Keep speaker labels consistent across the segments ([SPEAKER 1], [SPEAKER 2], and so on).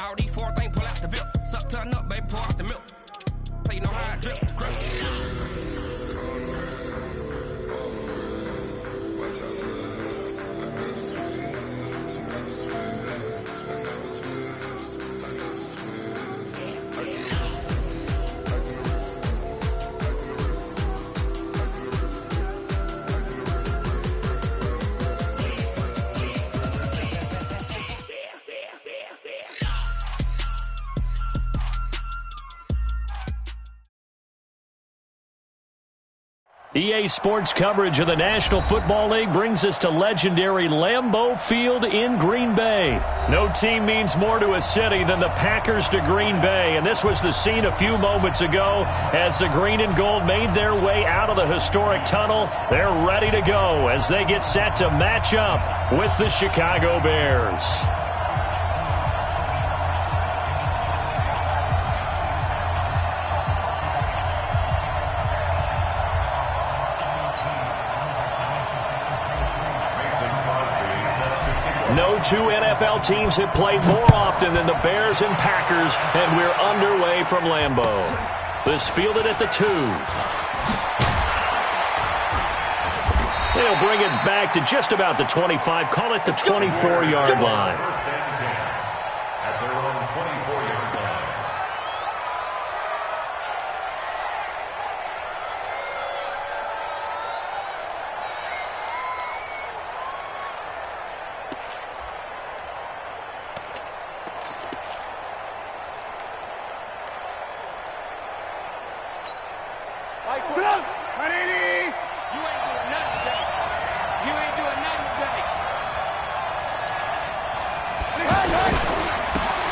[SPEAKER 1] All these four things pull out the VIP. Suck, turn up, baby, pour out the milk. So you know how I drip.
[SPEAKER 2] EA Sports coverage of the National Football League brings us to legendary Lambeau Field in Green Bay. No team means more to a city than the Packers to Green Bay, and this was the scene a few moments ago as the green and gold made their way out of the historic tunnel. They're ready to go as they get set to match up with the Chicago Bears. No two NFL teams have played more often than the Bears and Packers, and we're underway from Lambeau. This fielded at the 2. They'll bring it back to just about the 25, call it the 24-yard line.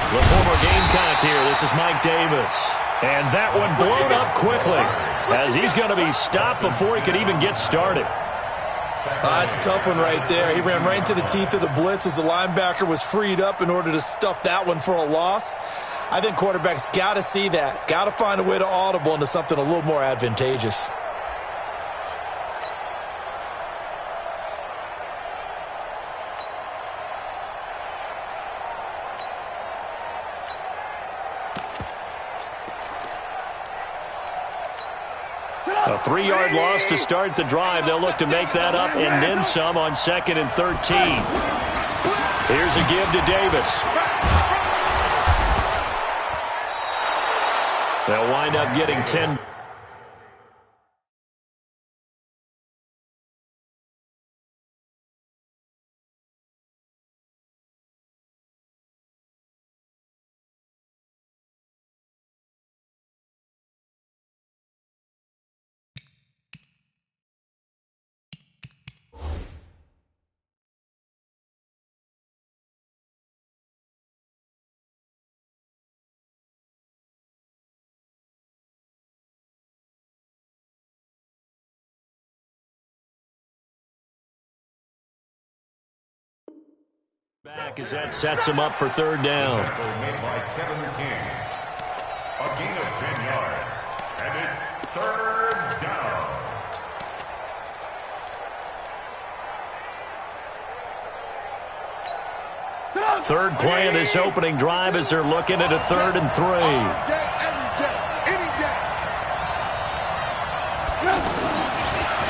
[SPEAKER 2] The former Gamecock here. This is Mike Davis. And that one blown up quickly as he's going to be stopped before he could even get started.
[SPEAKER 3] That's a tough one right there. He ran right into the teeth of the blitz as the linebacker was freed up in order to stuff that one for a loss. I think quarterbacks got to see that. Got to find a way to audible into something a little more advantageous.
[SPEAKER 2] A 3-yard loss to start the drive. They'll look to make that up and then some on 2nd and 13. Here's a give to Davis. They'll wind up getting 10. Back as that sets him up for 3rd down.
[SPEAKER 4] Made by Kevin King. A gain of 10 yards. And it's 3rd down.
[SPEAKER 2] Third play of this opening drive as they're looking at a 3rd and 3.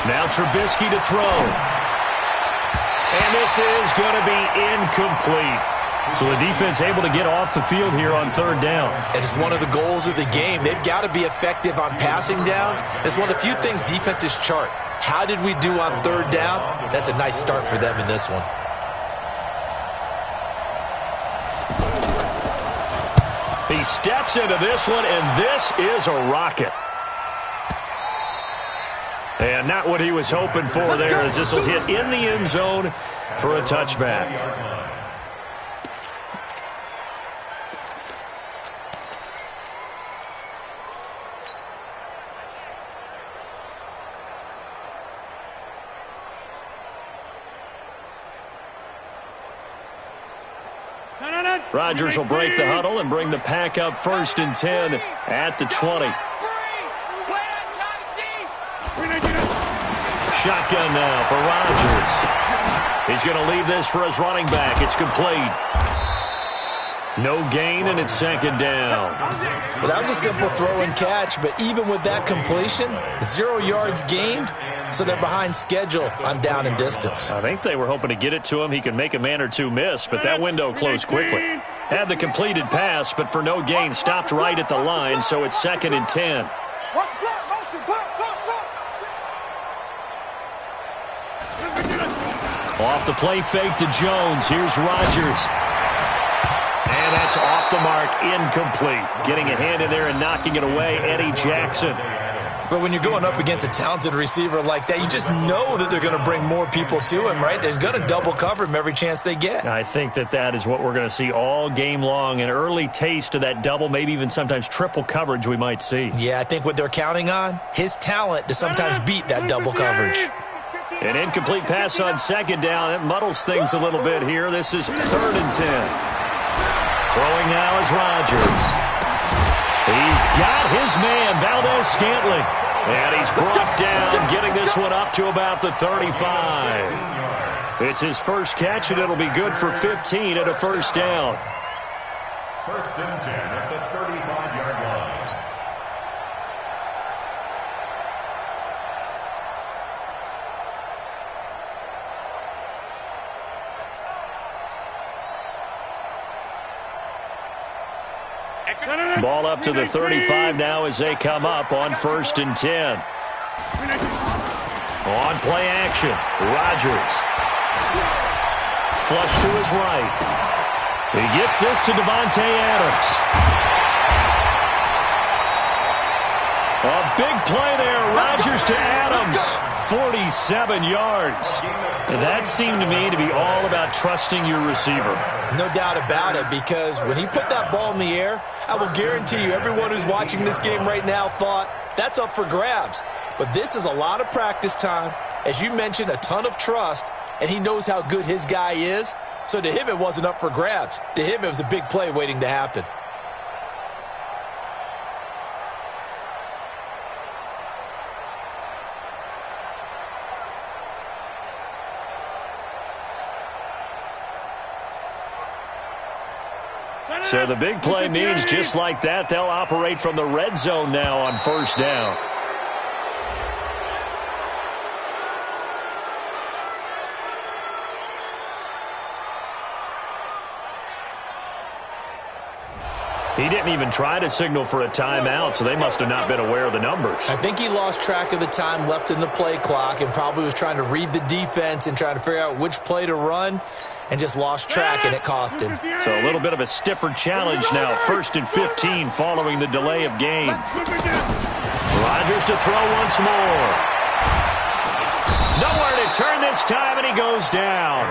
[SPEAKER 2] Now Trubisky to throw. And this is going to be incomplete. So the defense able to get off the field here on 3rd down.
[SPEAKER 3] It is one of the goals of the game. They've got to be effective on passing downs. It's one of the few things defenses chart. How did we do on 3rd down? That's a nice start for them in this one.
[SPEAKER 2] He steps into this one, and this is a rocket. And not what he was hoping for there, as this will hit in the end zone for a touchback. Rodgers will break the huddle and bring the pack up 1st and 10 at the 20. Shotgun now for Rodgers. He's going to leave this for his running back. It's complete. No gain, and it's second down.
[SPEAKER 3] Well, that was a simple throw and catch, but even with that completion, 0 yards gained, so they're behind schedule on down and distance.
[SPEAKER 2] I think they were hoping to get it to him. He could make a man or two miss, but that window closed quickly. Had the completed pass, but for no gain, stopped right at the line, so it's second and 10. Off the play fake to Jones. Here's Rodgers. And that's off the mark, incomplete. Getting a hand in there and knocking it away, Eddie Jackson.
[SPEAKER 3] But when you're going up against a talented receiver like that, you just know that they're going to bring more people to him, right? They're going to double cover him every chance they get.
[SPEAKER 2] I think that is what we're going to see all game long. An early taste of that double, maybe even sometimes triple coverage we might see.
[SPEAKER 3] Yeah, I think what they're counting on, his talent to sometimes beat that double coverage.
[SPEAKER 2] An incomplete pass on second down. That muddles things a little bit here. This is third and 10. Throwing now is Rodgers. He's got his man, Valdez-Scantling. And he's brought down, getting this one up to about the 35. It's his first catch, and it'll be good for 15 at a first down.
[SPEAKER 4] First and 10 at the 35-yard line.
[SPEAKER 2] Ball up to the 35 now as they come up on first and 10. On play action, Rodgers. Flush to his right. He gets this to Devontae Adams. A big play there, Rodgers to Adams. 47 yards. That seemed to me to be all about trusting your receiver.
[SPEAKER 3] No doubt about it, because when he put that ball in the air, I will guarantee you everyone who's watching this game right now thought that's up for grabs. But this is a lot of practice time. As you mentioned, a ton of trust, and he knows how good his guy is. So to him, it wasn't up for grabs. To him, it was a big play waiting to happen.
[SPEAKER 2] So the big play means just like that, they'll operate from the red zone now on first down. He didn't even try to signal for a timeout, so they must have not been aware of the numbers.
[SPEAKER 3] I think he lost track of the time left in the play clock and probably was trying to read the defense and trying to figure out which play to run, and just lost track, and it cost him.
[SPEAKER 2] So a little bit of a stiffer challenge now. First and 15 following the delay of game. Rodgers to throw once more. Nowhere to turn this time, and he goes down.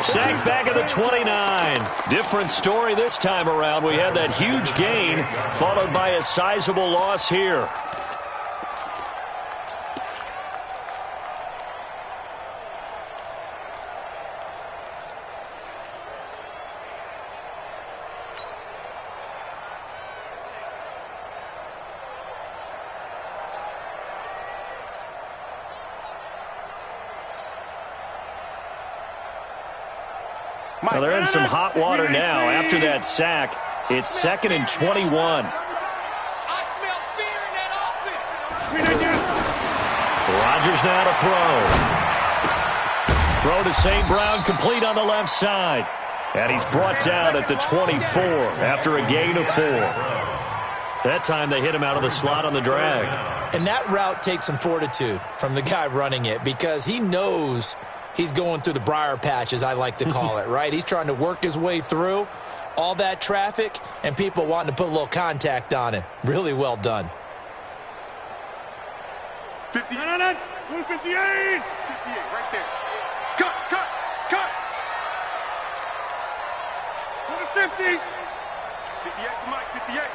[SPEAKER 2] Sacked back at the 29. Different story this time around. We had that huge gain followed by a sizable loss here. Well, they're in some hot water now. After that sack, it's second and 21.
[SPEAKER 5] I smell fear in that offense.
[SPEAKER 2] Rodgers now to throw. Throw to St. Brown, complete on the left side. And he's brought down at the 24 after a gain of 4. That time they hit him out of the slot on the drag.
[SPEAKER 3] And that route takes some fortitude from the guy running it, because he knows he's going through the briar patch, as I like to call it, right? He's trying to work his way through all that traffic and people wanting to put a little contact on him. Really well done.
[SPEAKER 5] 58. 58 right there. Cut. 50. 58 to Mike. 58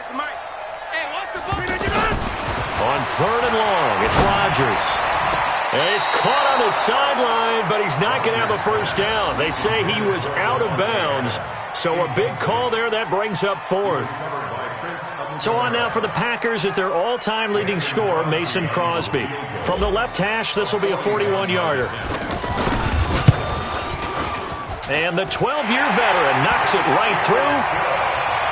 [SPEAKER 5] to Mike. Hey, what's the ball?
[SPEAKER 2] On third and long, it's Rodgers. And he's caught on the sideline, but he's not going to have a first down. They say he was out of bounds, so a big call there. That brings up fourth. So on now for the Packers at their all-time leading scorer, Mason Crosby. From the left hash, this will be a 41-yarder. And the 12-year veteran knocks it right through.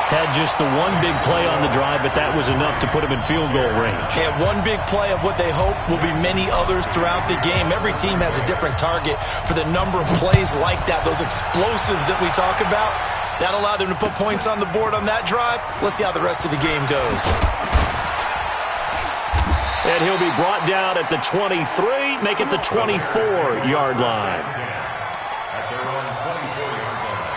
[SPEAKER 2] Had just the one big play on the drive, but that was enough to put him in field goal range.
[SPEAKER 3] Yeah, one big play of what they hope will be many others throughout the game. Every team has a different target for the number of plays like that, those explosives that we talk about. That allowed him to put points on the board on that drive. Let's see how the rest of the game goes.
[SPEAKER 2] And he'll be brought down at the 23, make it the 24-yard line.
[SPEAKER 4] At their own 24-yard line.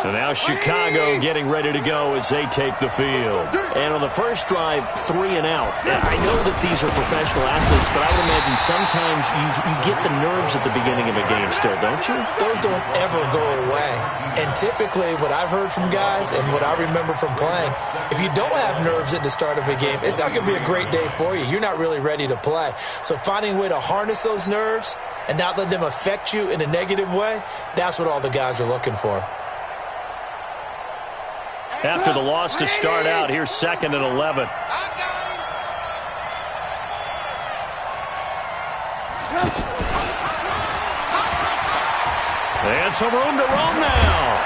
[SPEAKER 2] And now Chicago getting ready to go as they take the field. And on the first drive, 3 and out. I know that these are professional athletes, but I would imagine sometimes you get the nerves at the beginning of a game still, don't you?
[SPEAKER 3] Those don't ever go away. And typically what I've heard from guys and what I remember from playing, if you don't have nerves at the start of a game, it's not going to be a great day for you. You're not really ready to play. So finding a way to harness those nerves and not let them affect you in a negative way, that's what all the guys are looking for.
[SPEAKER 2] After the loss to start out, here's 2nd and 11. And some room to roam now.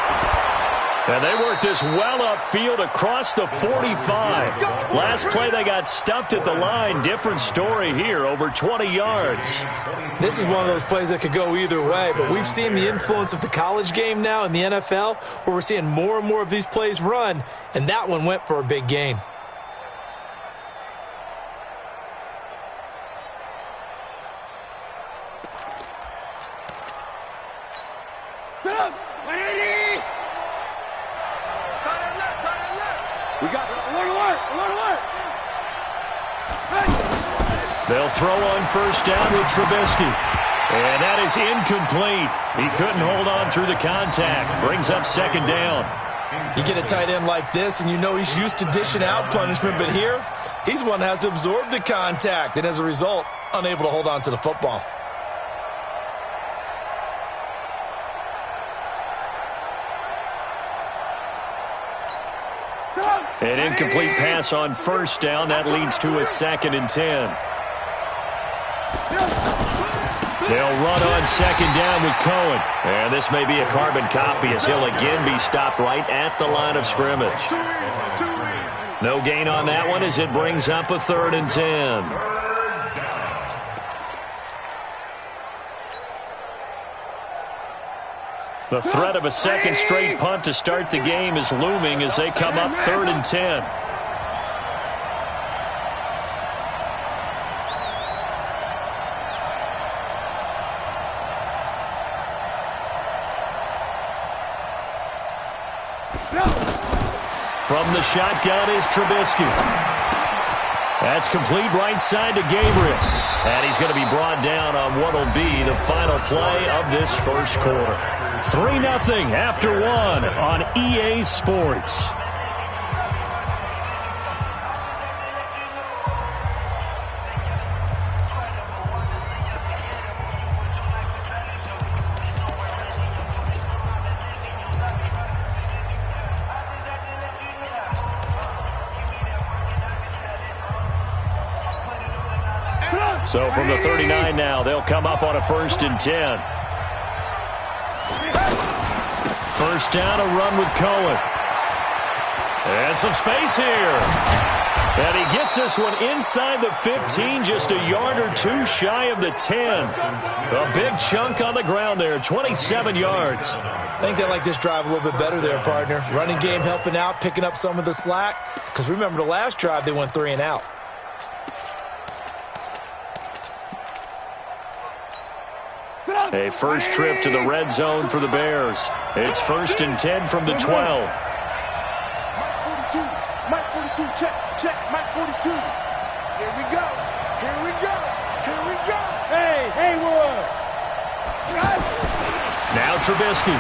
[SPEAKER 2] And they worked this well upfield across the 45. Last play, they got stuffed at the line. Different story here, over 20 yards.
[SPEAKER 3] This is one of those plays that could go either way, but we've seen the influence of the college game now in the NFL, where we're seeing more and more of these plays run, and that one went for a big gain.
[SPEAKER 5] We got alert.
[SPEAKER 2] They'll throw on first down with Trubisky. And that is incomplete. He couldn't hold on through the contact. Brings up 2nd down.
[SPEAKER 3] You get a tight end like this, and you know he's used to dishing out punishment, but here, he's one that has to absorb the contact, and as a result, unable to hold on to the football.
[SPEAKER 2] An incomplete pass on first down. That leads to a 2nd and 10. They'll run on 2nd down with Cohen. And this may be a carbon copy as he'll again be stopped right at the line of scrimmage. No gain on that one as it brings up a 3rd and 10. The threat of a second straight punt to start the game is looming as they come up 3rd and 10. From the shotgun is Trubisky. That's complete right side to Gabriel. And he's going to be brought down on what will be the final play of this first quarter. 3-0 after 1 on EA Sports. So from the 39 now, they'll come up on a 1st and 10. First down, a run with Cohen. And some space here. And he gets this one inside the 15, just a yard or two shy of the 10. A big chunk on the ground there, 27 yards.
[SPEAKER 3] I think they like this drive a little bit better there, partner. Running game helping out, picking up some of the slack. Because remember the last drive, they went 3 and out.
[SPEAKER 2] A first trip to the red zone for the Bears. It's 1st and 10 from the 12.
[SPEAKER 5] Mike 42, check, Mike 42. Here we go. Hey, Haywood.
[SPEAKER 2] Now Trubisky.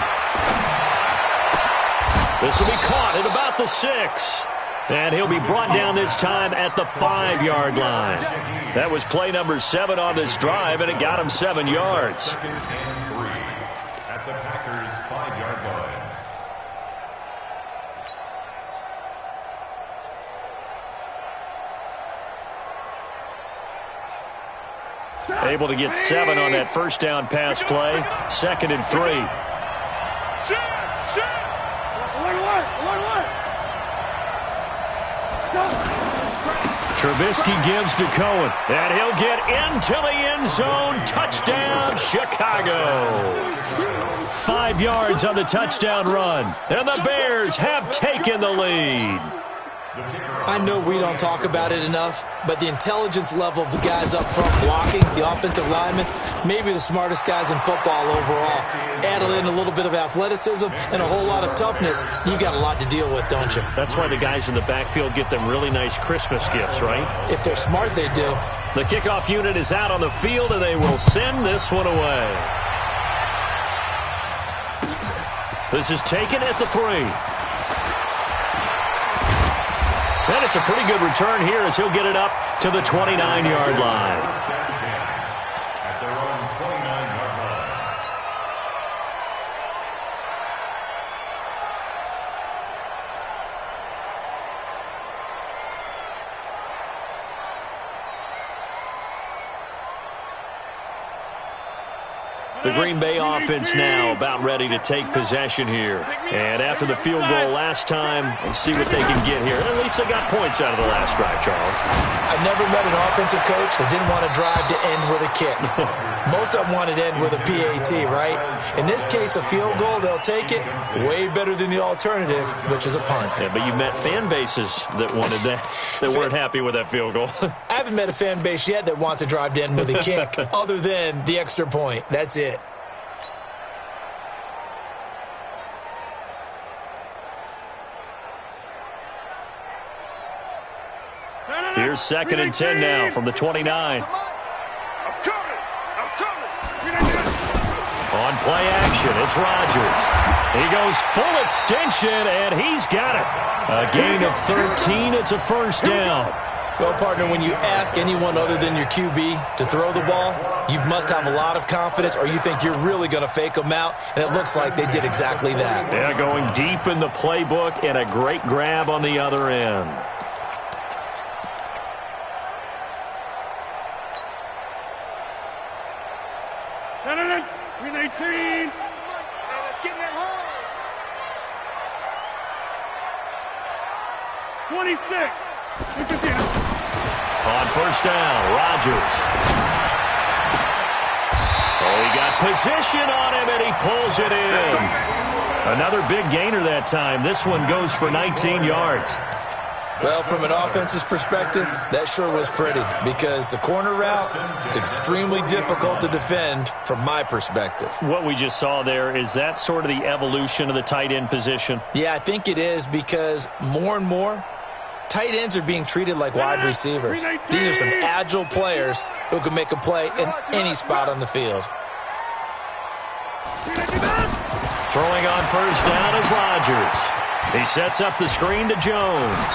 [SPEAKER 2] This will be caught at about the 6. And he'll be brought down this time at the 5-yard line. That was play number 7 on this drive, and it got him 7 yards.
[SPEAKER 4] 2nd and 3 at the Packers' 5-yard line.
[SPEAKER 2] Able to get 7 on that first down pass play. 2nd and 3. Trubisky gives to Cohen, and he'll get into the end zone. Touchdown, Chicago. 5 yards on the touchdown run, and the Bears have taken the lead.
[SPEAKER 3] I know we don't talk about it enough, but the intelligence level of the guys up front blocking, the offensive linemen, maybe the smartest guys in football overall. Add in a little bit of athleticism and a whole lot of toughness, you got a lot to deal with, don't you?
[SPEAKER 2] That's why the guys in the backfield get them really nice Christmas gifts, right?
[SPEAKER 3] If they're smart, they do.
[SPEAKER 2] The kickoff unit is out on the field, and they will send this one away. This is taken at the 3. And it's a pretty good return here as he'll get it up to the 29-yard line.
[SPEAKER 4] At their own 29-yard line.
[SPEAKER 2] The Green Bay offense now about ready to take possession here. And after the field goal last time, we'll see what they can get here. At least they got points out of the last drive, Charles.
[SPEAKER 3] I've never met an offensive coach that didn't want to drive to end with a kick. Most of them wanted to end with a PAT, right? In this case, a field goal, they'll take it. Way better than the alternative, which is a punt.
[SPEAKER 2] Yeah, but you've met fan bases that wanted that, that weren't happy with that field goal.
[SPEAKER 3] I haven't met a fan base yet that wants to drive to end with a kick, other than the extra point. That's it.
[SPEAKER 2] Here's 2nd and 10 now from the 29. On play action, it's Rodgers. He goes full extension, and he's got it. A gain of 13. It's a first down.
[SPEAKER 3] Well, partner, when you ask anyone other than your QB to throw the ball, you must have a lot of confidence, or you think you're really going to fake them out, and it looks like they did exactly that.
[SPEAKER 2] Yeah, going deep in the playbook, and a great grab on the other end.
[SPEAKER 5] Let's get in that hole. 26.
[SPEAKER 2] On first down, Rodgers. Oh, he got position on him, and he pulls it in. Another big gainer that time. This one goes for 19 yards.
[SPEAKER 3] Well, from an offense's perspective, that sure was pretty, because the corner route is extremely difficult to defend from my perspective.
[SPEAKER 2] What we just saw there, is that sort of the evolution of the tight end position?
[SPEAKER 3] Yeah, I think it is, because more and more, tight ends are being treated like wide receivers. These are some agile players who can make a play in any spot on the field.
[SPEAKER 2] Throwing on first down is Rodgers. He sets up the screen to Jones.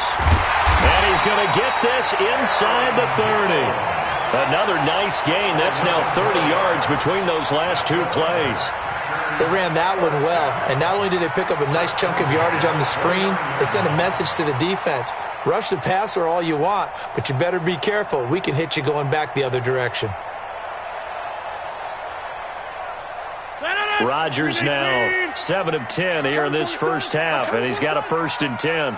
[SPEAKER 2] And he's going to get this inside the 30. Another nice gain. That's now 30 yards between those last 2 plays.
[SPEAKER 3] They ran that one well, and not only did they pick up a nice chunk of yardage on the screen, they sent a message to the defense. Rush the passer all you want, but you better be careful. We can hit you going back the other direction.
[SPEAKER 2] Rodgers now 7 of 10 here in this first half, and he's got a 1st and 10.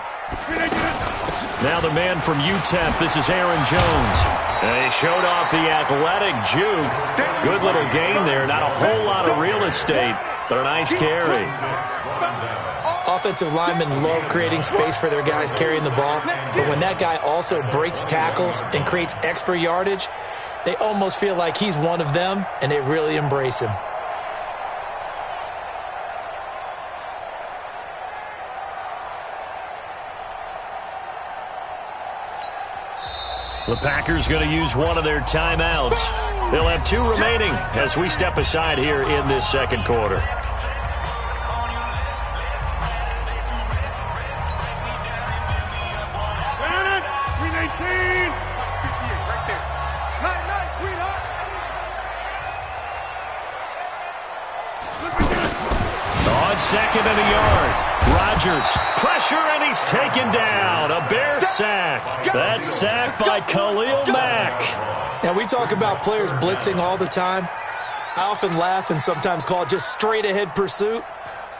[SPEAKER 2] Now the man from UTEP, this is Aaron Jones. And he showed off the athletic juke. Good little gain there. Not a whole lot of real estate, but a nice carry.
[SPEAKER 3] Offensive linemen love creating space for their guys carrying the ball, but when that guy also breaks tackles and creates extra yardage, they almost feel like he's one of them, and they really embrace him.
[SPEAKER 2] The Packers going to use one of their timeouts. They'll have 2 remaining as we step aside here in this second quarter. On 2nd and a yard. Rodgers, pressure, and he's taken down. A Bear sack. That's sacked by Khalil Mack.
[SPEAKER 3] Now, we talk about players blitzing all the time. I often laugh and sometimes call it just straight-ahead pursuit.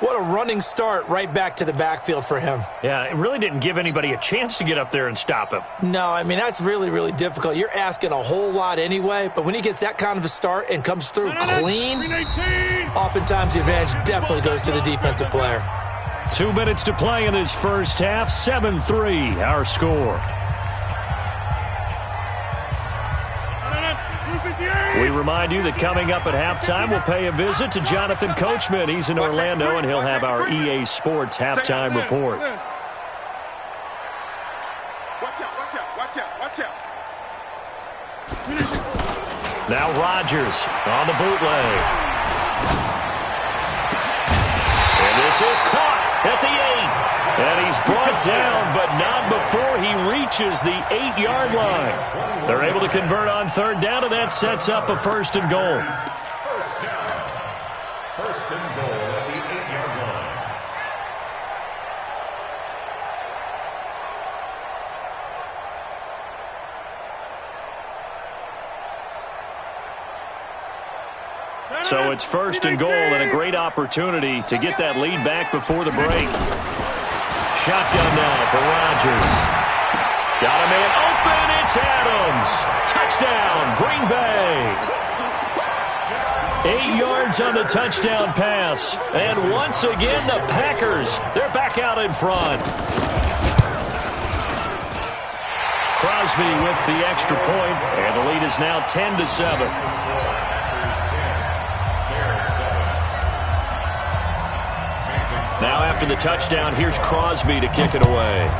[SPEAKER 3] What a running start right back to the backfield for him.
[SPEAKER 2] Yeah, it really didn't give anybody a chance to get up there and stop him.
[SPEAKER 3] No, I mean, that's really, really difficult. You're asking a whole lot anyway, but when he gets that kind of a start and comes through clean, oftentimes the advantage definitely goes to the defensive player.
[SPEAKER 2] 2 minutes to play in this first half. 7-3, our score. We remind you that coming up at halftime, we'll pay a visit to Jonathan Coachman. He's in Orlando, and he'll have our EA Sports halftime report.
[SPEAKER 5] Watch out, watch out, watch out, watch out.
[SPEAKER 2] Now Rodgers on the bootleg. And this is caught at the 8. And he's brought down, but not before he reaches the 8-yard line. They're able to convert on third down, and that sets up a 1st and goal.
[SPEAKER 4] First down. 1st and goal at the 8-yard line.
[SPEAKER 2] So it's 1st and goal and a great opportunity to get that lead back before the break. Shotgun now for Rodgers. Got a man open. It's Adams. Touchdown, Green Bay. 8 yards on the touchdown pass. And once again, the Packers, they're back out in front. Crosby with the extra point, and the lead is now 10-7. Now after the touchdown, here's Crosby to kick it away.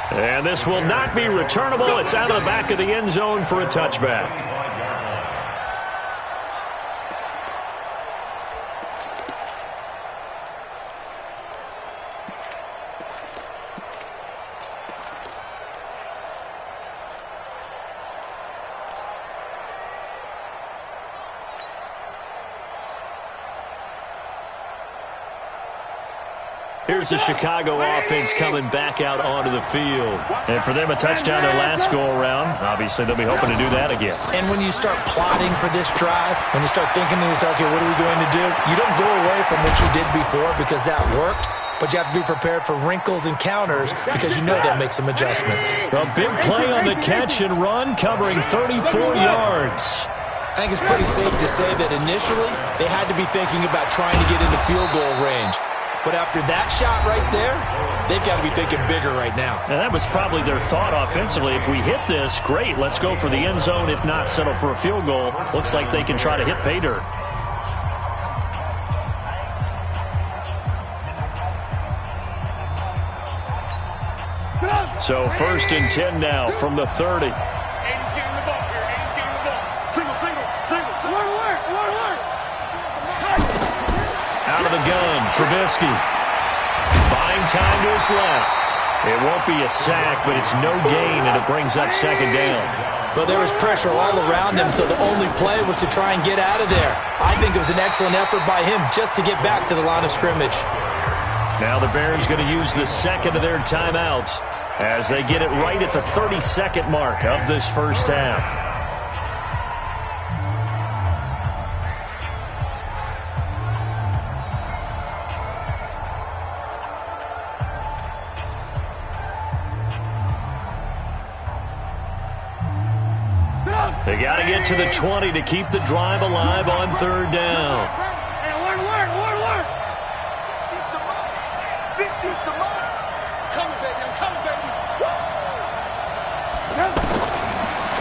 [SPEAKER 2] And this will not be returnable. It's out of the back of the end zone for a touchback. Here's the Chicago offense coming back out onto the field. And for them, a touchdown their last go-around. Obviously, they'll be hoping to do that again.
[SPEAKER 3] And when you start plotting for this drive, when you start thinking to yourself, okay, what are we going to do? You don't go away from what you did before because that worked, but you have to be prepared for wrinkles and counters because you know they'll make some adjustments.
[SPEAKER 2] A big play on the catch and run, covering 34 yards.
[SPEAKER 3] I think it's pretty safe to say that initially they had to be thinking about trying to get into field goal range. But after that shot right there, they've got to be thinking bigger right now.
[SPEAKER 2] And that was probably their thought offensively. If we hit this, great, let's go for the end zone. If not, settle for a field goal. Looks like they can try to hit pay dirt. So 1st and 10 now from the 30. Out of the gun, Trubisky. Buying time to his left. It won't be a sack, but it's no gain, and it brings up 2nd down.
[SPEAKER 3] Well, there was pressure all around him, so the only play was to try and get out of there. I think it was an excellent effort by him just to get back to the line of scrimmage.
[SPEAKER 2] Now the Bears going to use the 2nd of their timeouts as they get it right at the 30-second mark of this first half. They got to get to the 20 to keep the drive alive on 3rd down.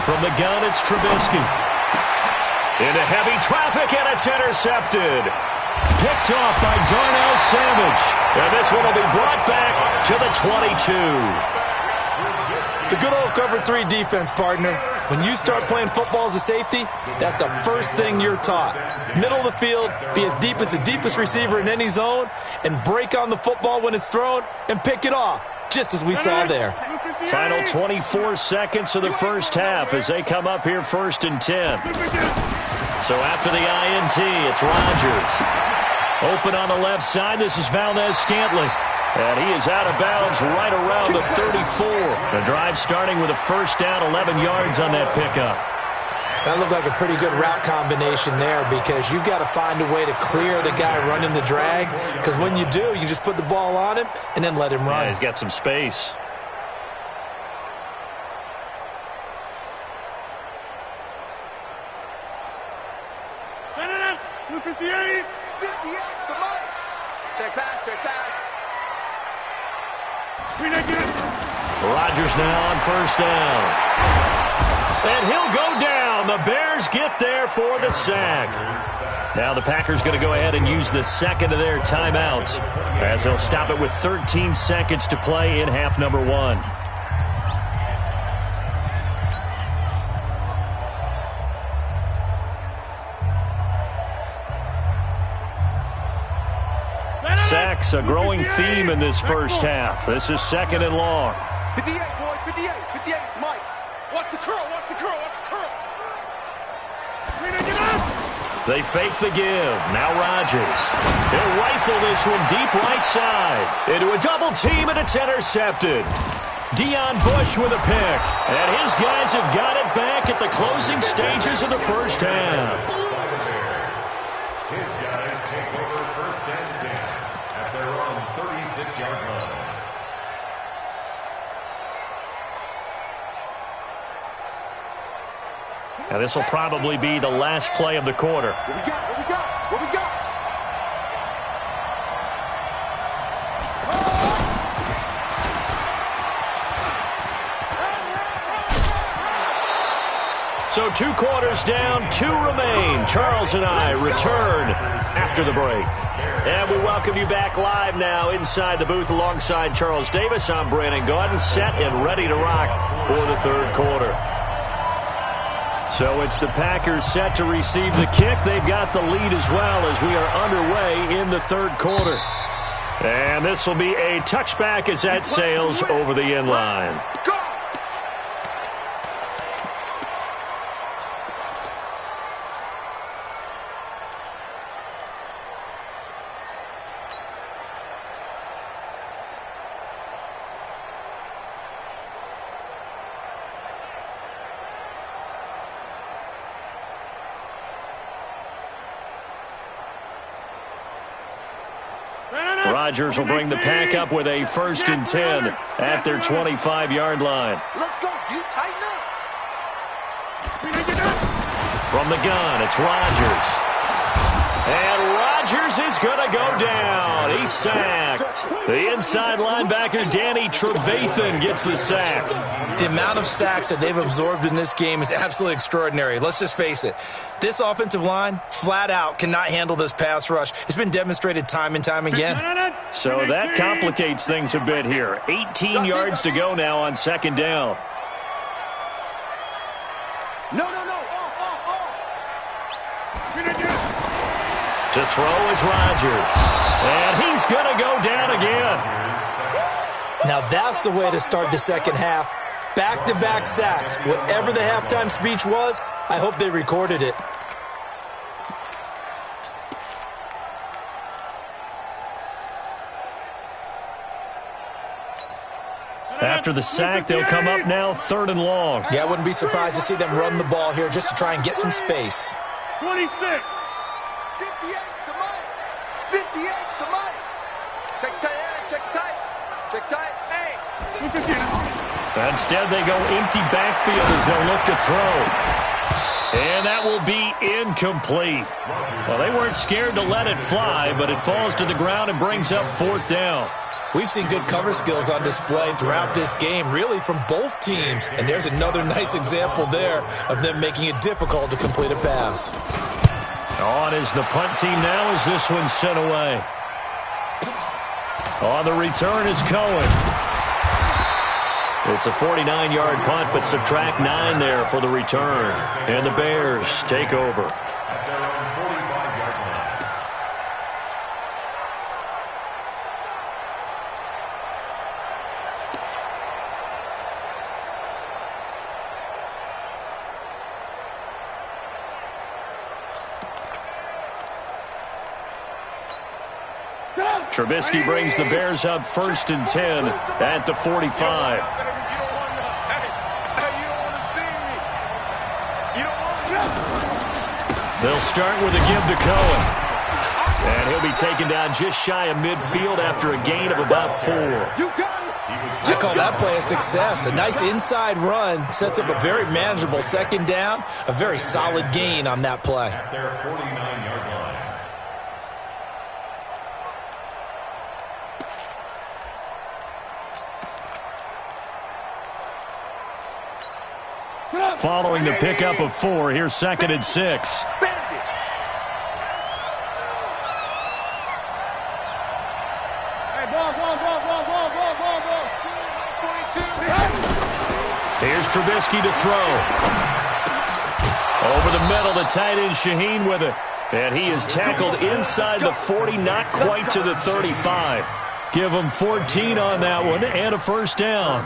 [SPEAKER 2] From the gun, it's Trubisky. Into heavy traffic, and it's intercepted. Picked off by Darnell Savage. And this one will be brought back to the 22.
[SPEAKER 3] The good old cover 3 defense, partner. When you start playing football as a safety, that's the first thing you're taught. Middle of the field, be as deep as the deepest receiver in any zone, and break on the football when it's thrown and pick it off, just as we saw there.
[SPEAKER 2] Final 24 seconds of the first half as they come up here 1st and 10. So after the INT, it's Rodgers. Open on the left side, this is Valdez Scantling. And he is out of bounds right around the 34. The drive starting with a first down, 11 yards on that pickup.
[SPEAKER 3] That looked like a pretty good route combination there because you've got to find a way to clear the guy running the drag, because when you do, you just put the ball on him and then let him run.
[SPEAKER 2] Yeah, he's got some space.
[SPEAKER 5] Check pass, check pass.
[SPEAKER 2] Rodgers now on first down. And he'll go down. The Bears get there for the sack. Now the Packers going to go ahead and use the second of their timeouts as they'll stop it with 13 seconds to play in half number one. Sacks, a growing theme in this first half. This is second and long.
[SPEAKER 5] 58, boys, 58, 58, it's Mike. Watch the curl, watch the curl, watch the curl.
[SPEAKER 2] They fake the give. Now Rodgers. He'll rifle this one deep right side. Into a double team, and it's intercepted. Deion Bush with a pick. And his guys have got it back at the closing stages of the first half.
[SPEAKER 4] His guys take over first and 10 at their own 36-yard line.
[SPEAKER 2] Now this will probably be the last play of the quarter.
[SPEAKER 5] What we got, what we got, what we got?
[SPEAKER 2] So 2 quarters down, 2 remain. Charles and I return after the break. And we welcome you back live now inside the booth alongside Charles Davis. I'm Brandon Gaudin, set and ready to rock for the third quarter. So it's the Packers set to receive the kick. They've got the lead as well as we are underway in the third quarter. And this will be a touchback as that sails over the end line. Rodgers will bring the pack up with a 1st and 10 at their 25-yard line.
[SPEAKER 5] Let's go, you tighten up.
[SPEAKER 2] From the gun, it's Rodgers. And Rodgers is going to go down. He's sacked. The inside linebacker, Danny Trevathan, gets the sack.
[SPEAKER 3] The amount of sacks that they've absorbed in this game is absolutely extraordinary. Let's just face it. This offensive line, flat out, cannot handle this pass rush. It's been demonstrated time and time again.
[SPEAKER 2] So that complicates things a bit here. 18 yards to go now on second down.
[SPEAKER 5] No.
[SPEAKER 2] To throw is Rodgers. And he's going to go down again.
[SPEAKER 3] Now that's the way to start the second half. Back-to-back sacks. Whatever the halftime speech was, I hope they recorded it.
[SPEAKER 2] After the sack, they'll come up now 3rd and long.
[SPEAKER 3] Yeah, I wouldn't be surprised to see them run the ball here just to try and get some space.
[SPEAKER 5] 26. 58 to Mike. 58 to Mike. Check tight, check tight. Check tight. Hey.
[SPEAKER 2] Instead, they go empty backfield as they'll look to throw. And that will be incomplete. Well, they weren't scared to let it fly, but it falls to the ground and brings up 4th down.
[SPEAKER 3] We've seen good cover skills on display throughout this game, really from both teams. And there's another nice example there of them making it difficult to complete a pass.
[SPEAKER 2] On is the punt team now as this one's sent away. On the return is Cohen. It's a 49-yard punt, but subtract 9 there for the return. And the Bears take over.
[SPEAKER 5] Go!
[SPEAKER 2] Trubisky brings the Bears up 1st and 10 at the 45. They'll start with a give to Cohen. And he'll be taken down just shy of midfield after a gain of about 4.
[SPEAKER 3] I call that play a success. A nice inside run sets up a very manageable 2nd down. A very solid gain on that play.
[SPEAKER 4] At their 49-yard line.
[SPEAKER 2] Following the pickup of 4, here's 2nd and 6. Here's Trubisky to throw. Over the middle, the tight end Shaheen with it. And he is tackled inside the 40, not quite to the 35. Give him 14 on that one and a 1st down.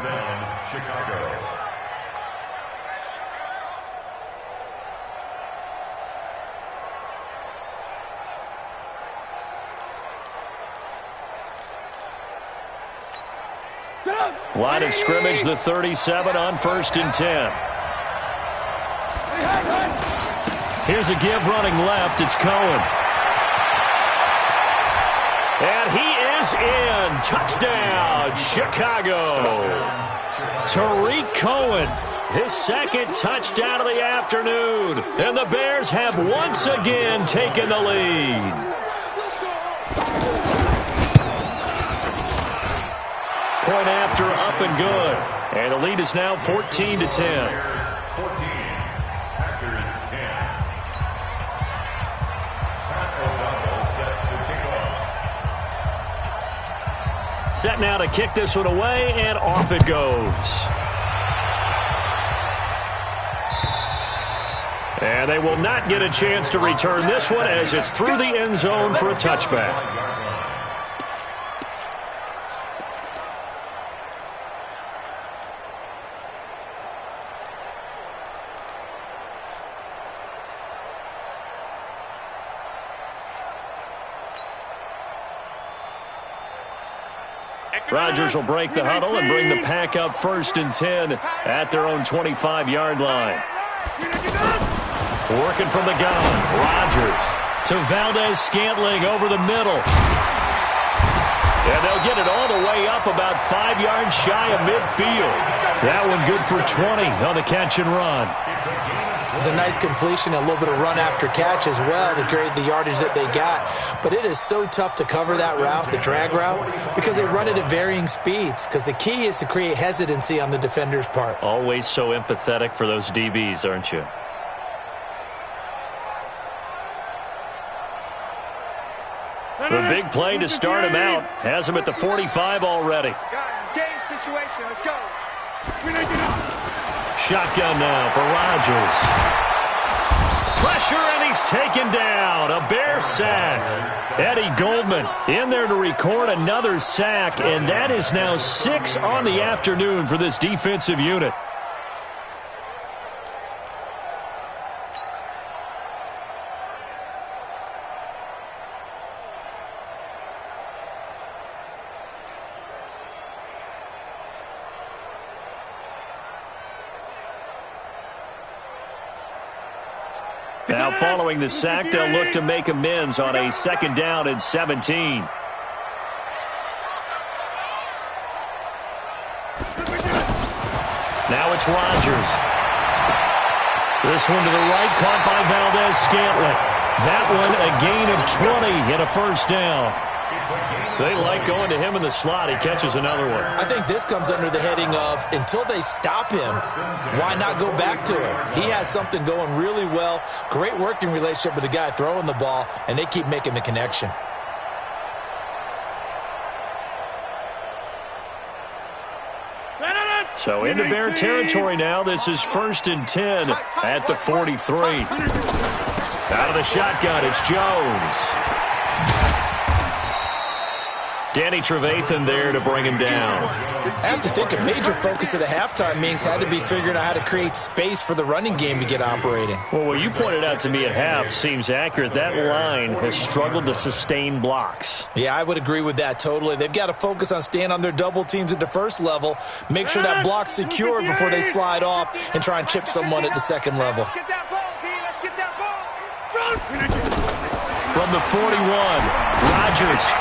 [SPEAKER 4] Chicago.
[SPEAKER 2] Line of scrimmage, the 37 on 1st and 10. Here's a give running left. It's Cohen. And he is in. Touchdown, Chicago. Tariq Cohen, his 2nd touchdown of the afternoon. And the Bears have once again taken the lead. Point after, up and good. And the lead is now 14 to 10.
[SPEAKER 4] 14. Packers 10. Pat O'Donnell set to kick off.
[SPEAKER 2] Set now to kick this one away, and off it goes. And they will not get a chance to return this one as it's through the end zone for a touchback. Rodgers will break the huddle and bring the pack up 1st and 10 at their own 25-yard line. Working from the gun, Rodgers to Valdez-Scantling over the middle. And they'll get it all the way up about 5 yards shy of midfield. That one good for 20 on the catch and run.
[SPEAKER 3] It's a nice completion, a little bit of run after catch as well to create the yardage that they got. But it is so tough to cover that route, the drag route, because they run it at varying speeds. Because the key is to create hesitancy on the defender's part.
[SPEAKER 2] Always so empathetic for those DBs, aren't you? The big play to start him out. Has him at the 45 already.
[SPEAKER 5] Guys, it's game situation. Let's go.
[SPEAKER 2] Shotgun now for Rodgers. Pressure, and he's taken down. A Bear sack. Eddie Goldman in there to record another sack, and that is now 6 on the afternoon for this defensive unit. Now following the sack, they'll look to make amends on a 2nd down and 17. Now it's Rodgers. This one to the right, caught by Valdez-Scantling. That one a gain of 20 and a 1st down. They like going to him in the slot. He catches another one.
[SPEAKER 3] I think this comes under the heading of until they stop him, why not go back to him? He has something going really well. Great working relationship with the guy throwing the ball, and they keep making the connection.
[SPEAKER 2] So into Bear territory now. This is 1st and 10 at the 43. Out of the shotgun, it's Jones. Danny Trevathan there to bring him down.
[SPEAKER 3] I have to think a major focus of the halftime meetings had to be figuring out how to create space for the running game to get operating.
[SPEAKER 2] Well, what you pointed out to me at half seems accurate. That line has struggled to sustain blocks.
[SPEAKER 3] Yeah, I would agree with that totally. They've got to focus on staying on their double teams at the first level, make sure that block's secured before they slide off and try and chip someone at the second level.
[SPEAKER 5] Let's get that ball, D. Let's get that ball.
[SPEAKER 2] From the 41, Rodgers.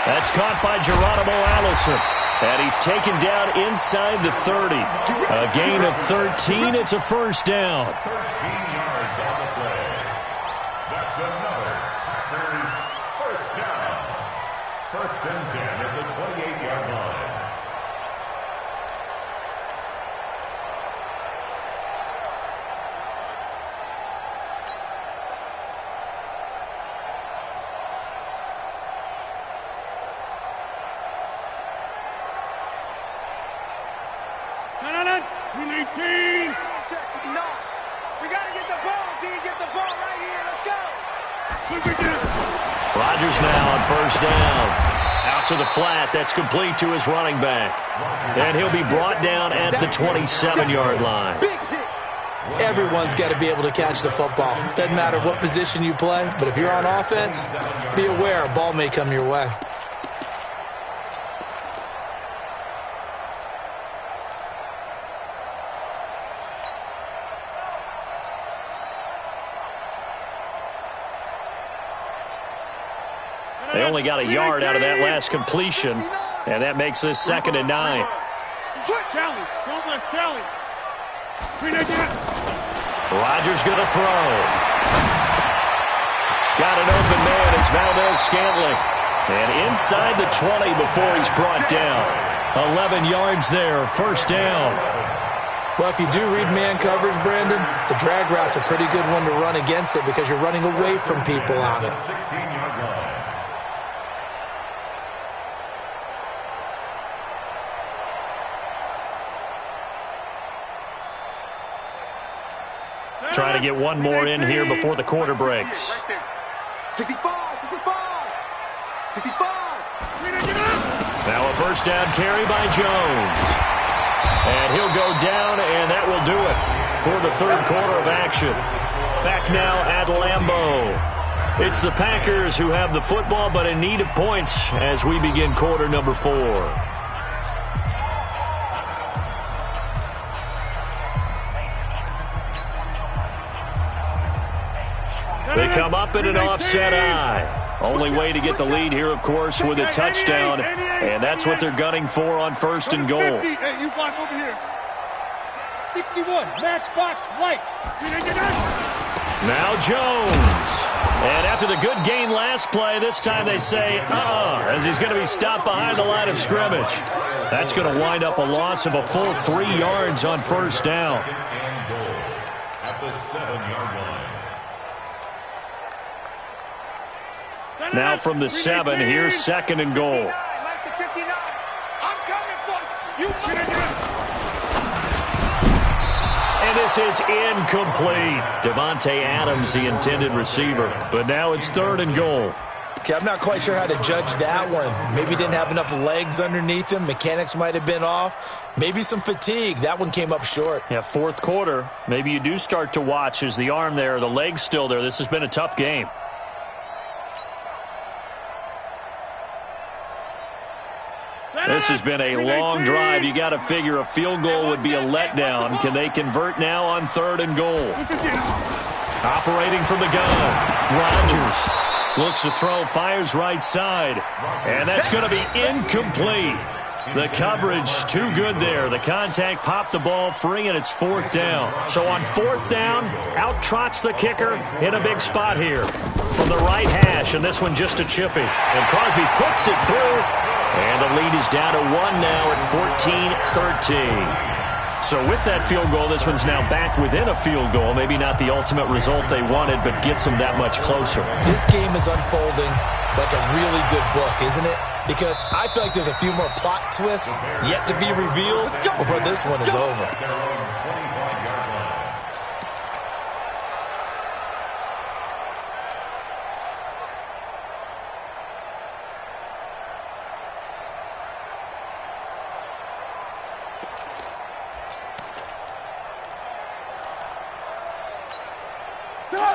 [SPEAKER 2] That's caught by Geronimo Allison. And he's taken down inside the 30. A gain of 13. It's a first down.
[SPEAKER 4] 13 yards on the play. That's another Packers first down. First and 10 at the 28-yard line.
[SPEAKER 5] We got to get the ball, D. Get the ball right here. Let's go.
[SPEAKER 2] Rodgers now on first down. Out to the flat. That's complete to his running back. And he'll be brought down at the 27-yard line.
[SPEAKER 3] Everyone's got to be able to catch the football. Doesn't matter what position you play, but if you're on offense, be aware a ball may come your way.
[SPEAKER 2] They only got a yard out of that last completion, and that makes this 2nd and 9. Rodgers going to throw. Got an open man. It's Valdez-Scantling. And inside the 20 before he's brought down. 11 yards there, first down.
[SPEAKER 3] Well, if you do read man coverage, Brandon, the drag route's a pretty good one to run against it because you're running away from people on it.
[SPEAKER 4] 16-yard line.
[SPEAKER 2] Trying to get one more in here before the quarter breaks.
[SPEAKER 5] 65, 65, 65.
[SPEAKER 2] Now a first down carry by Jones. And he'll go down, and that will do it for the third quarter of action. Back now at Lambeau. It's the Packers who have the football, but in need of points as we begin quarter number 4. They come up in an offset eye. Only way to get the lead here, of course, with a touchdown. And that's what they're gunning for on first and goal.
[SPEAKER 6] Hey, you block over here. 61, matchbox, right.
[SPEAKER 2] Now Jones. And after the good gain last play, this time they say, as he's going to be stopped behind the line of scrimmage. That's going to wind up a loss of a full 3 yards on first down.
[SPEAKER 4] And goal at the 7-yard line.
[SPEAKER 2] Now from the 7, here's 2nd and goal. And this is incomplete. Devontae Adams, the intended receiver. But now it's 3rd and goal.
[SPEAKER 3] Okay, I'm not quite sure how to judge that one. Maybe didn't have enough legs underneath him. Mechanics might have been off. Maybe some fatigue. That one came up short.
[SPEAKER 2] Yeah, fourth quarter. Maybe you do start to watch as the arm there, the leg's still there. This has been a tough game. This has been a long drive. You got to figure a field goal would be a letdown. Can they convert now on 3rd and goal? Operating from the gun. Rodgers looks to throw, fires right side. And that's going to be incomplete. The coverage too good there. The contact popped the ball free, and it's 4th down. So on 4th down, out trots the kicker in a big spot here. From the right hash, and this one just a chippy. And Crosby puts it through. And the lead is down to 1 now at 14-13. So with that field goal, this one's now back within a field goal. Maybe not the ultimate result they wanted, but gets them that much closer.
[SPEAKER 3] This game is unfolding like a really good book, isn't it? Because I feel like there's a few more plot twists yet to be revealed before this one is over.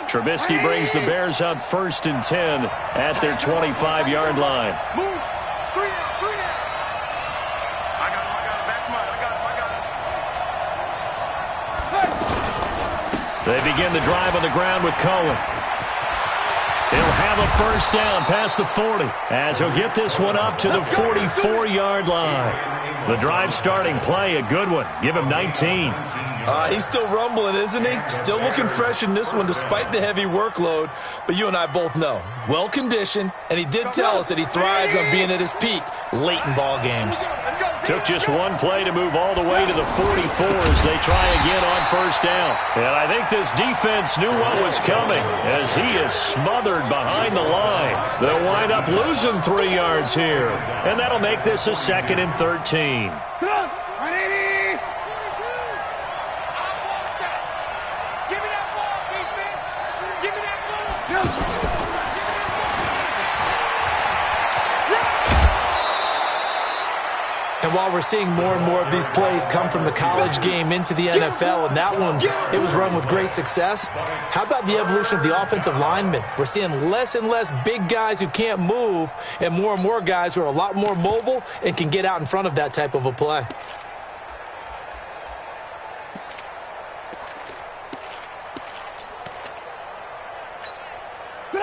[SPEAKER 2] Trubisky brings the Bears up 1st and 10 at their 25-yard line.
[SPEAKER 5] Move. 3 out, 3 out. I got him. Back mine. I got him.
[SPEAKER 2] They begin the drive on the ground with Cohen. He'll have a 1st down past the 40 as he'll get this one up to the 44-yard line. The drive starting play, a good one. Give him 19.
[SPEAKER 3] He's still rumbling, isn't he? Still looking fresh in this one despite the heavy workload. But you and I both know, well-conditioned, and he did tell us that he thrives on being at his peak late in ball games.
[SPEAKER 2] Took just one play to move all the way to the 44 as they try again on 1st down. And I think this defense knew what was coming as he is smothered behind the line. They'll wind up losing 3 yards here. And that'll make this a 2nd and 13.
[SPEAKER 3] And while we're seeing more and more of these plays come from the college game into the NFL, and that one, it was run with great success, how about the evolution of the offensive linemen? We're seeing less and less big guys who can't move and more guys who are a lot more mobile and can get out in front of that type of a play.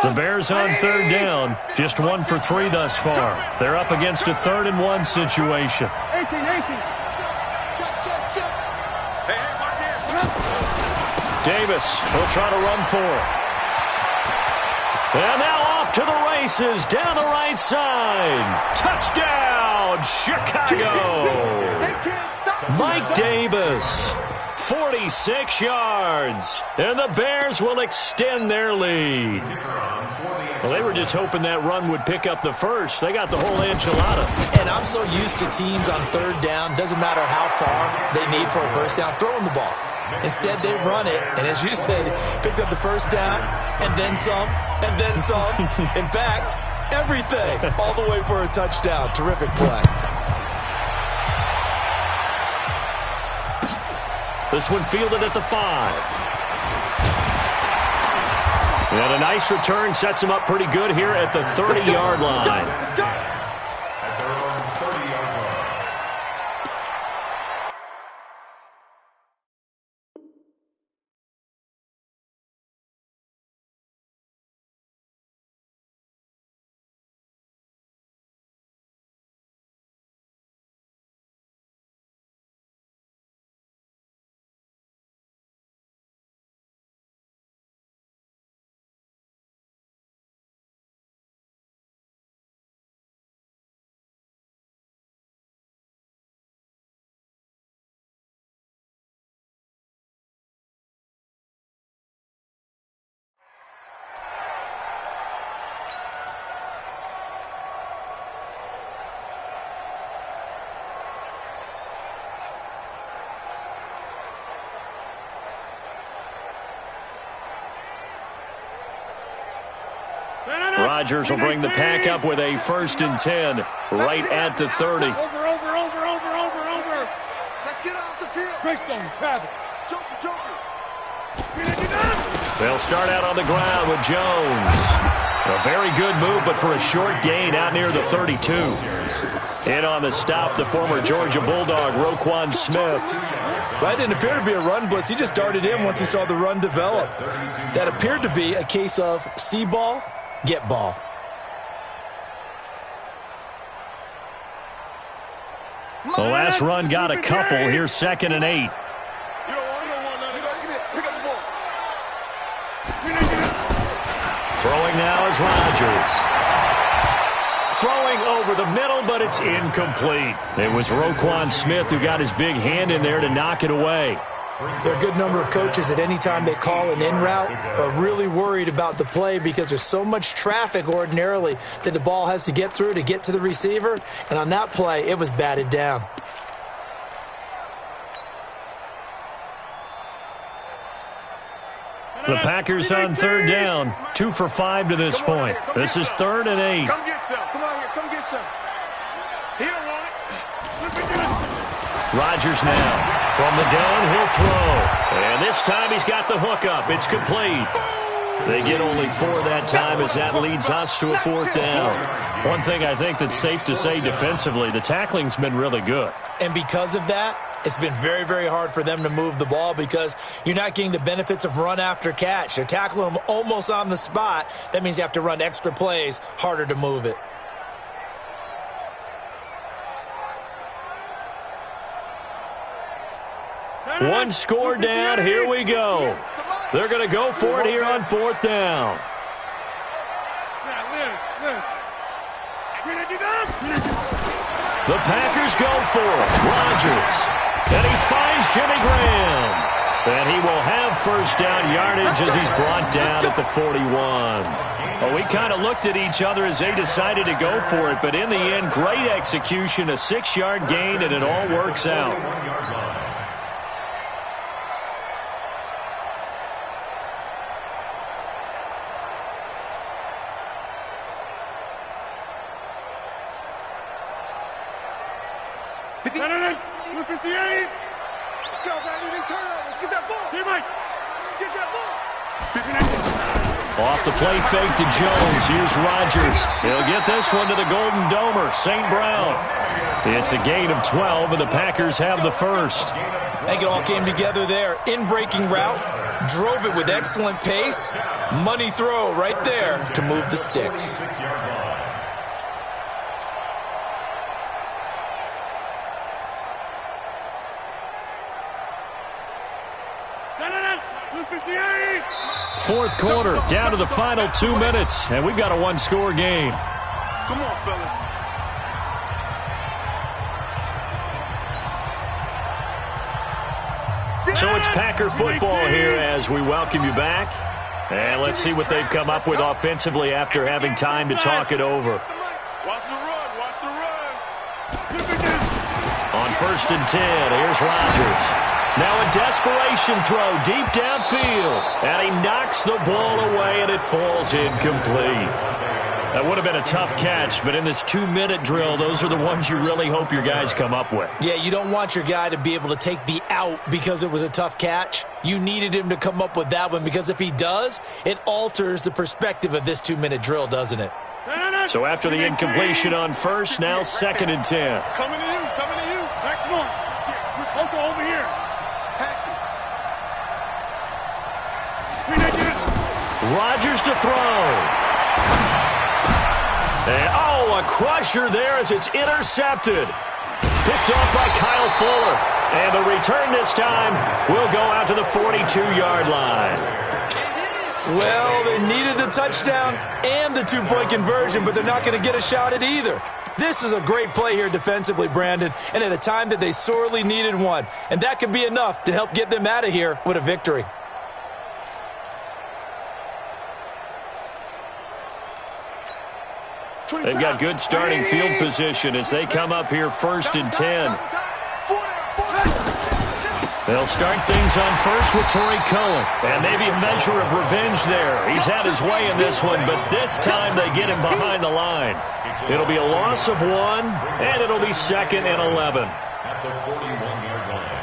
[SPEAKER 2] The Bears on 3rd down, just 1 for 3 thus far. They're up against a 3rd and 1 situation.
[SPEAKER 6] 18.
[SPEAKER 5] Hey, watch this.
[SPEAKER 2] Davis will try to run for it. And now off to the races down the right side. Touchdown, Chicago.
[SPEAKER 5] They can't stop.
[SPEAKER 2] Mike Davis, 46 yards. And the Bears will extend their lead. Well, they were just hoping that run would pick up the first. They got the whole enchilada.
[SPEAKER 3] And I'm so used to teams on 3rd down, doesn't matter how far they need for a 1st down, throwing the ball. Instead, they run it, and as you said, picked up the 1st down, and then some, and then some. In fact, everything, all the way for a touchdown. Terrific play.
[SPEAKER 2] This one fielded at the 5. And a nice return sets him up pretty good here at the 30-yard line. Rodgers will bring the pack up with a 1st and 10 right at the 30.
[SPEAKER 6] Over.
[SPEAKER 5] Let's get off the field.
[SPEAKER 6] Greystone, Travis.
[SPEAKER 5] Joker.
[SPEAKER 2] They'll start out on the ground with Jones. A very good move, but for a short gain out near the 32. In on the stop, the former Georgia Bulldog, Roquan Smith.
[SPEAKER 3] That didn't appear to be a run blitz. He just darted in once he saw the run develop. That appeared to be a case of see ball, get ball.
[SPEAKER 2] The last run got a couple. Here's 2nd and 8. Throwing now is Rodgers. Throwing over the middle, but it's incomplete. It was Roquan Smith who got his big hand in there to knock it away.
[SPEAKER 3] There are a good number of coaches at any time they call an in route are really worried about the play because there's so much traffic ordinarily that the ball has to get through to get to the receiver. And on that play, it was batted down.
[SPEAKER 2] The Packers on 3rd down. 2 for 5 to this point. This is 3rd and 8.
[SPEAKER 5] Come get some. Come on here. Come get some. He don't want it.
[SPEAKER 2] Rodgers now from the downhill throw. And this time he's got the hook up. It's complete. They get only 4 that time as that leads us to a 4th down. One thing I think that's safe to say defensively, the tackling's been really good.
[SPEAKER 3] And because of that, it's been very, very hard for them to move the ball because you're not getting the benefits of run after catch. They're tackling them almost on the spot. That means you have to run extra plays, harder to move it.
[SPEAKER 2] One score down, here we go. They're going to go for it here on 4th down. The Packers go for it. Rodgers. And he finds Jimmy Graham. And he will have 1st down yardage as he's brought down at the 41. Well, we kind of looked at each other as they decided to go for it. But in the end, great execution, a 6-yard gain, and it all works out. Off the play fake to Jones. Here's Rodgers. He'll get this one to the Golden Domer, St. Brown. It's a gain of 12, and the Packers have the 1st.
[SPEAKER 3] I think it all came together there. In-breaking route, drove it with excellent pace. Money throw right there to move the sticks.
[SPEAKER 2] Fourth quarter, down to the final 2 minutes, and we've got a 1-score game.
[SPEAKER 5] Come on, fellas.
[SPEAKER 2] So it's Packer football here as we welcome you back. And let's see what they've come up with offensively after having time to talk it over.
[SPEAKER 5] Watch the run. Watch the run.
[SPEAKER 2] On 1st and 10, here's Rodgers. Now a desperation throw deep downfield. And he knocks the ball away, and it falls incomplete. That would have been a tough catch, but in this 2-minute drill, those are the ones you really hope your guys come up with.
[SPEAKER 3] Yeah, you don't want your guy to be able to take the out because it was a tough catch. You needed him to come up with that one because if he does, it alters the perspective of this 2-minute drill, doesn't it?
[SPEAKER 2] So after the incompletion on 1st, now 2nd and 10.
[SPEAKER 6] Coming to you. Back north. Switch Hoka over here.
[SPEAKER 2] Rodgers to throw. And, a crusher there as it's intercepted. Picked off by Kyle Fuller. And the return this time will go out to the 42-yard line.
[SPEAKER 3] Well, they needed the touchdown and the 2-point conversion, but they're not going to get a shot at either. This is a great play here defensively, Brandon, and at a time that they sorely needed one. And that could be enough to help get them out of here with a victory.
[SPEAKER 2] They've got good starting field position as they come up here 1st and 10. They'll start things on 1st with Torrey Cohen. And maybe a measure of revenge there. He's had his way in this one, but this time they get him behind the line. It'll be a loss of 1, and it'll be 2nd and 11.
[SPEAKER 4] At the 41-yard line.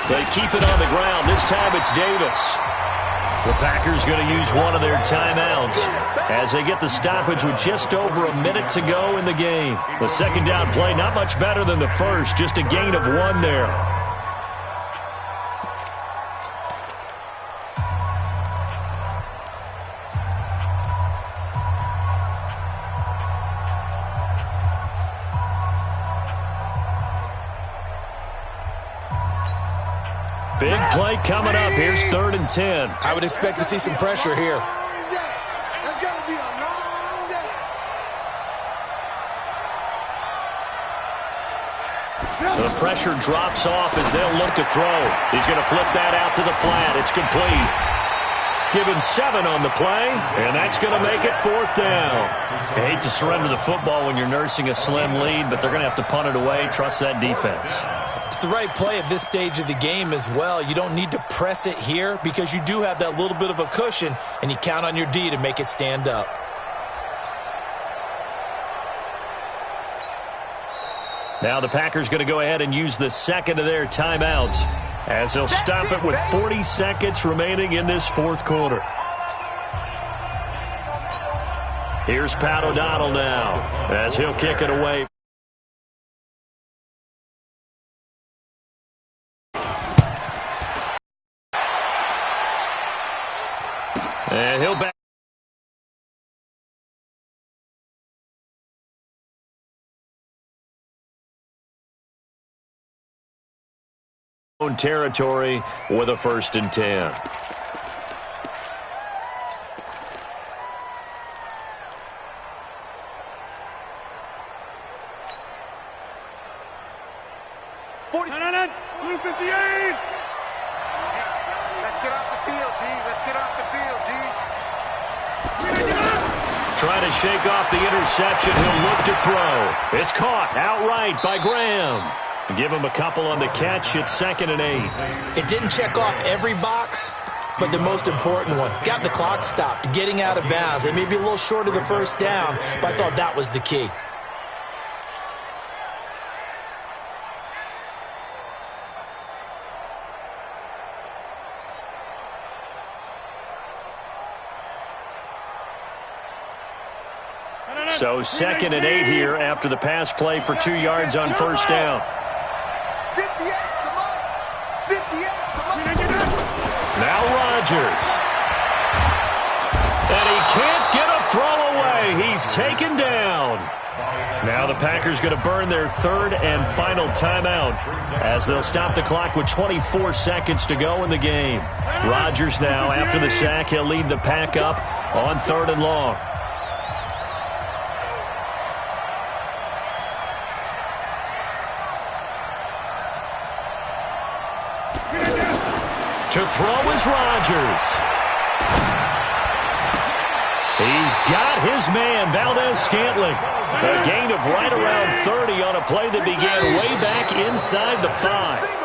[SPEAKER 2] They keep it on the ground. This time it's Davis. The Packers going to use one of their timeouts as they get the stoppage with just over a minute to go in the game. The 2nd down play, not much better than the 1st, just a gain of 1 there. Big play coming up. Here's 3rd and 10.
[SPEAKER 3] I would expect to see some pressure here.
[SPEAKER 2] The pressure drops off as they'll look to throw. He's going to flip that out to the flat. It's complete. Given 7 on the play, and that's going to make it 4th down. You hate to surrender the football when you're nursing a slim lead, but they're going to have to punt it away. Trust that defense.
[SPEAKER 3] It's the right play at this stage of the game as well. You don't need to press it here because you do have that little bit of a cushion, and you count on your D to make it stand up.
[SPEAKER 2] Now the Packers going to go ahead and use the second of their timeouts as they'll stop it with 40 seconds remaining in this 4th quarter. Here's Pat O'Donnell now as he'll kick it away. And he'll back. Own territory with a 1st and 10.
[SPEAKER 6] Blue 58.
[SPEAKER 5] Let's get off the field, D. Let's get off the field, D.
[SPEAKER 2] Trying to shake off the interception. He'll look to throw. It's caught outright by Graham. Give him a couple on the catch. It's 2nd and 8.
[SPEAKER 3] It didn't check off every box, but the most important one. Got the clock stopped, getting out of bounds. It may be a little short of the 1st down, but I thought that was the key.
[SPEAKER 2] So 2nd and 8 here after the pass play for 2 yards on 1st down.
[SPEAKER 5] 58, come on. 58, come on.
[SPEAKER 2] Now Rodgers. And he can't get a throw away. He's taken down. Now the Packers going to burn their 3rd and final timeout as they'll stop the clock with 24 seconds to go in the game. Rodgers now, after the sack, he'll lead the pack up on 3rd and long. To throw is Rodgers. He's got his man, Valdez-Scantling. A gain of right around 30 on a play that began way back inside the 5.